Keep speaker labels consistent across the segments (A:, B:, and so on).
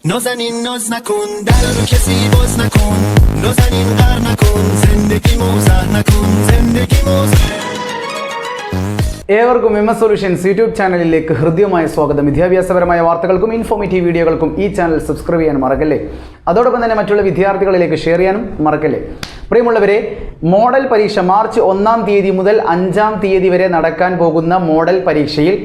A: نازنین ناز نکن در رو کسی باز نکن نازنین غر نکن زندگی موزه نکن زندگی موزه
B: ഏവർക്കും M S solutions YouTube ചാനലിലേക്ക് ഹൃദ്യമായ സ്വാഗതം. വിദ്യാഭ്യാസപരമായ വാർത്തകൾക്കും ഇൻഫോർമേറ്റീവ് വീഡിയോകൾക്കും ഈ ചാനൽ സബ്സ്ക്രൈബ് ചെയ്യാൻ മറക്കല്ലേ. അതോടൊപ്പം തന്നെ മറ്റുള്ള വിദ്യാർത്ഥികളിലേക്ക് ഷെയർ ചെയ്യാനും മറക്കല്ലേ. പ്രിയമുള്ളവരെ, മോഡൽ പരീക്ഷ മാർച്ച് 1-ാം തീയതി മുതൽ 5-ാം തീയതി വരെ നടക്കാൻ പോകുന്ന മോഡൽ പരീക്ഷയിൽ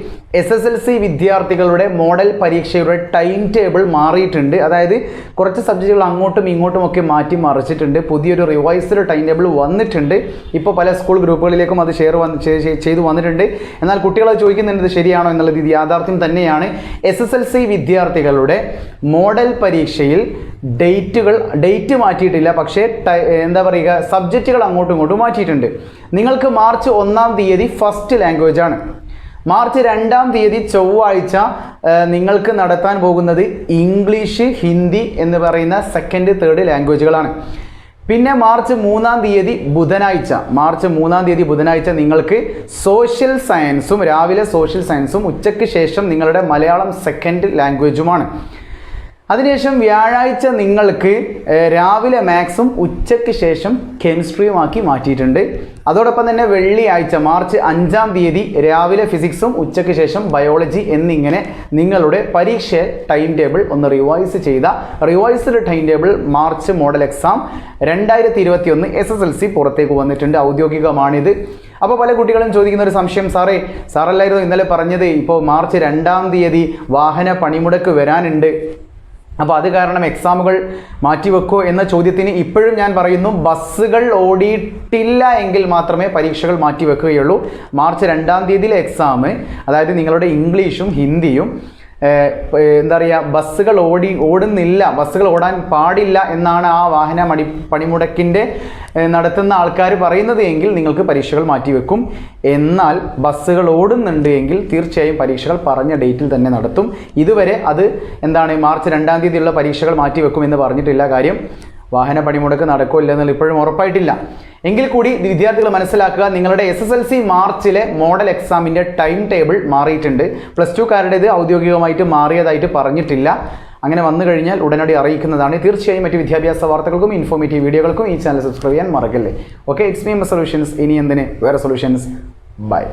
B: SSLC വിദ്യാർത്ഥികളുടെ മോഡൽ പരീക്ഷയുടെ ടൈം ടേബിൾ മാറിയിട്ടുണ്ട്. അതായത് കുറച്ച് സബ്ജക്റ്റുകൾ അങ്ങോട്ടും ഇങ്ങോട്ടും ഒക്കെ മാറ്റി മറിച്ചിട്ടുണ്ട്. പുതിയൊരു റിവൈസ്ഡ് ടൈം ടേബിൾ വന്നിട്ടുണ്ട്. ഇപ്പോൾ പല സ്കൂൾ ഗ്രൂപ്പുകളിലേക്കും അത് ചെയ്തു വന്നിട്ടുണ്ട്. എന്നാൽ കുട്ടികൾ ചോദിക്കുന്നുണ്ട് ഇത് ശരിയാണോ എന്നുള്ളത്. ഇത് യാഥാർത്ഥ്യം തന്നെയാണ്. SSLC വിദ്യാർത്ഥികളുടെ മോഡൽ പരീക്ഷയിൽ ഡേറ്റ് മാറ്റിയിട്ടില്ല. പക്ഷേ എന്താ പറയുക, സബ്ജക്റ്റുകൾ അങ്ങോട്ടും ഇങ്ങോട്ടും മാറ്റിയിട്ടുണ്ട്. നിങ്ങൾക്ക് മാർച്ച് 1-ാം തീയതി ഫസ്റ്റ് ലാംഗ്വേജ് ആണ്. മാർച്ച് 2-ാം തീയതി ചൊവ്വാഴ്ച നിങ്ങൾക്ക് നടത്താൻ പോകുന്നത് ഇംഗ്ലീഷ്, ഹിന്ദി എന്ന് പറയുന്ന സെക്കൻഡ്, തേർഡ് ലാംഗ്വേജുകളാണ്. പിന്നെ മാർച്ച് 3-ാം തീയതി ബുധനാഴ്ച നിങ്ങൾക്ക് സോഷ്യൽ സയൻസും, രാവിലെ സോഷ്യൽ സയൻസും, ഉച്ചയ്ക്ക് ശേഷം നിങ്ങളുടെ മലയാളം സെക്കൻഡ് ലാംഗ്വേജുമാണ്. അതിനുശേഷം വ്യാഴാഴ്ച നിങ്ങൾക്ക് രാവിലെ മാത്സും ഉച്ചയ്ക്ക് ശേഷം കെമിസ്ട്രിയുമാക്കി മാറ്റിയിട്ടുണ്ട്. അതോടൊപ്പം തന്നെ വെള്ളിയാഴ്ച മാർച്ച് 5-ാം തീയതി രാവിലെ ഫിസിക്സും ഉച്ചയ്ക്ക് ശേഷം ബയോളജി എന്നിങ്ങനെ നിങ്ങളുടെ പരീക്ഷ ടൈം ടേബിൾ ഒന്ന് revised time table March model exam 2021 SSLC പുറത്തേക്ക് വന്നിട്ടുണ്ട്. ഔദ്യോഗികമാണിത്. അപ്പോൾ പല കുട്ടികളും ചോദിക്കുന്ന ഒരു സംശയം, സാറല്ലായിരുന്നു ഇന്നലെ പറഞ്ഞത് ഇപ്പോൾ മാർച്ച് 2-ാം തീയതി വാഹന പണിമുടക്ക് വരാനുണ്ട്, അപ്പോൾ അത് കാരണം എക്സാമുകൾ മാറ്റിവെക്കുമോ എന്ന ചോദ്യത്തിന് ഇപ്പോഴും ഞാൻ പറയുന്നു, ബസ്സുകൾ ഓടിയിട്ടില്ല എങ്കിൽ മാത്രമേ പരീക്ഷകൾ മാറ്റിവെക്കുകയുള്ളൂ. മാർച്ച് 2-ാം തീയതിയിലെ എക്സാം, അതായത് നിങ്ങളുടെ ഇംഗ്ലീഷും ഹിന്ദിയും എന്താ പറയുക, ബസ്സുകൾ ഓടുന്നില്ല, ബസ്സുകൾ ഓടാൻ പാടില്ല എന്നാണ് ആ വാഹന പണിമുടക്കിൻ്റെ നടത്തുന്ന ആൾക്കാർ പറയുന്നത് എങ്കിൽ നിങ്ങൾക്ക് പരീക്ഷകൾ മാറ്റിവെക്കും. എന്നാൽ ബസ്സുകൾ ഓടുന്നുണ്ട് എങ്കിൽ തീർച്ചയായും പരീക്ഷകൾ പറഞ്ഞ ഡേറ്റിൽ തന്നെ നടത്തും. ഇതുവരെ അത് മാർച്ച് 2-ാം തീയതിയുള്ള പരീക്ഷകൾ മാറ്റിവെക്കും എന്ന് പറഞ്ഞിട്ടില്ല. കാര്യം വാഹന പണിമുടക്ക് നടക്കില്ല എന്നുള്ള ഇപ്പോഴും ഉറപ്പായിട്ടില്ല. എങ്കിൽ കൂടി വിദ്യാർത്ഥികൾ മനസ്സിലാക്കുക, നിങ്ങളുടെ SSLC മാർച്ചിലെ മോഡൽ എക്സാമിൻ്റെ ടൈം ടേബിൾ മാറിയിട്ടുണ്ട്. +2കാരുടേത് ഔദ്യോഗികമായിട്ട് മാറിയതായിട്ട് പറഞ്ഞിട്ടില്ല. അങ്ങനെ വന്നു കഴിഞ്ഞാൽ ഉടനടി അറിയിക്കുന്നതാണ്. തീർച്ചയായും മറ്റ് വിദ്യാഭ്യാസ വാർത്തകൾക്കും ഇൻഫോർമേറ്റീവ് വീഡിയോകൾക്കും ഈ ചാനൽ സബ്സ്ക്രൈബ് ചെയ്യാൻ മറക്കല്ലേ. Okay, it's me M S solutions. ഇനി എന്തിന് വേറെ സൊല്യൂഷൻസ്. ബൈ.